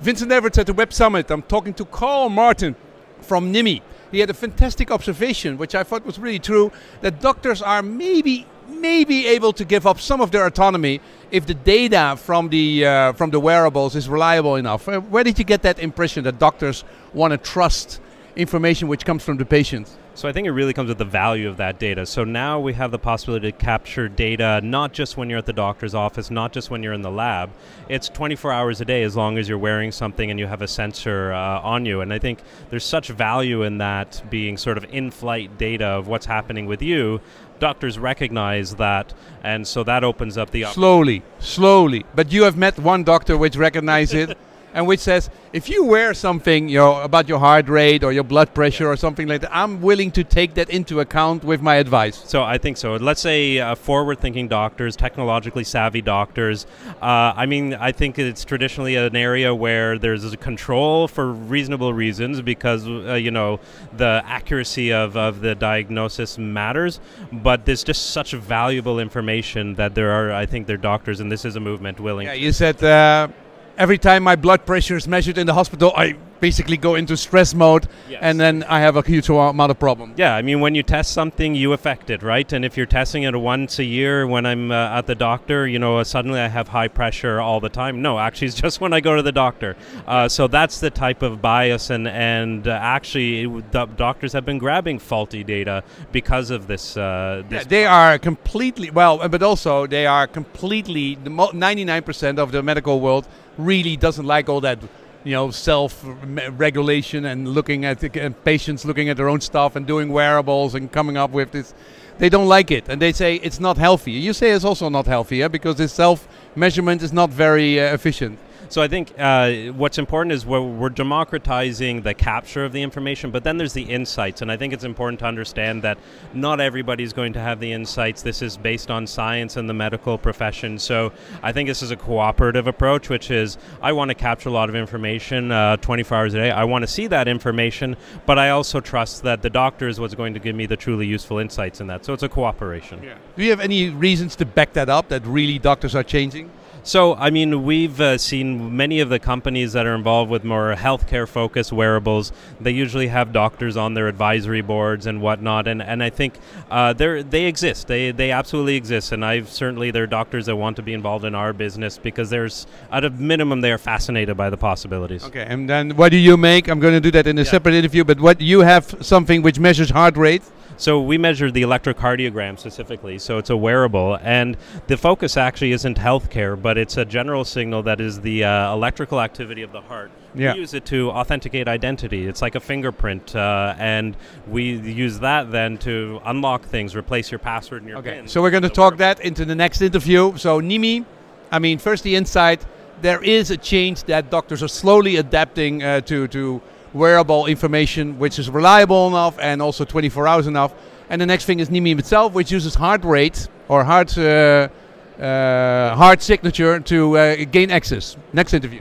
Vincent Everett's at the Web Summit. I'm talking to Karl Martin from NYmi. He had a fantastic observation, which I thought was really true, that doctors are maybe able to give up some of their autonomy if the data from the wearables is reliable enough. Where did you get that impression that doctors want to trust information which comes from the patients? So I think it really comes with the value of that data. So now we have the possibility to capture data not just when you're at the doctor's office, not just when you're in the lab. It's 24 hours a day as long as you're wearing something and you have a sensor on you. And I think there's such value in that being sort of in-flight data of what's happening with you. Doctors recognize that, and so that opens up the slowly. But you have met one doctor which recognizes it, and which says, if you wear something, you know, about your heart rate or your blood pressure or something like that, I'm willing to take that into account with my advice. So I think so. Let's say forward-thinking doctors, technologically savvy doctors. I mean, I think it's traditionally an area where there's a control for reasonable reasons because, you know, the accuracy of the diagnosis matters. But there's just such valuable information that there are, I think, there are doctors, and this is a movement willing. Yeah, you said... every time my blood pressure is measured in the hospital, I basically go into stress mode, yes. And then I have a huge amount of problem. Yeah, I mean, when you test something, you affect it, right? And if you're testing it once a year when I'm at the doctor, you know, suddenly I have high pressure all the time. No, actually, it's just when I go to the doctor. So that's the type of bias, and actually, the doctors have been grabbing faulty data because of this. Yeah, they are completely, well, but also they are completely, 99% of the medical world really doesn't like all that, you know, self-regulation and looking at patients looking at their own stuff and doing wearables and coming up with this. They don't like it, and they say it's not healthy. You say it's also not healthy, yeah? Because this self-measurement is not very efficient. So I think what's important is we're democratizing the capture of the information, but then there's the insights, and I think it's important to understand that not everybody's going to have the insights. This is based on science and the medical profession, so I think this is a cooperative approach, which is I want to capture a lot of information 24 hours a day. I want to see that information, but I also trust that the doctor is what's going to give me the truly useful insights in that, so it's a cooperation. Yeah. Do you have any reasons to back that up, that really doctors are changing? So, I mean, we've seen many of the companies that are involved with more healthcare-focused wearables. They usually have doctors on their advisory boards and whatnot, and I think they exist. They absolutely exist, and there are doctors that want to be involved in our business because at a minimum, they are fascinated by the possibilities. Okay, and then what do you make? I'm going to do that in a separate interview, but what you have something which measures heart rate? So we measure the electrocardiogram specifically, so it's a wearable, and the focus actually isn't healthcare, but it's a general signal that is the electrical activity of the heart. Yeah. We use it to authenticate identity. It's like a fingerprint, and we use that then to unlock things, replace your password and your PIN. So we're going to talk that into the next interview. So NYmi, I mean, first the insight, there is a change that doctors are slowly adapting to wearable information which is reliable enough and also 24 hours enough. And the next thing is NYmi itself, which uses heart rate or heart signature to gain access. Next interview.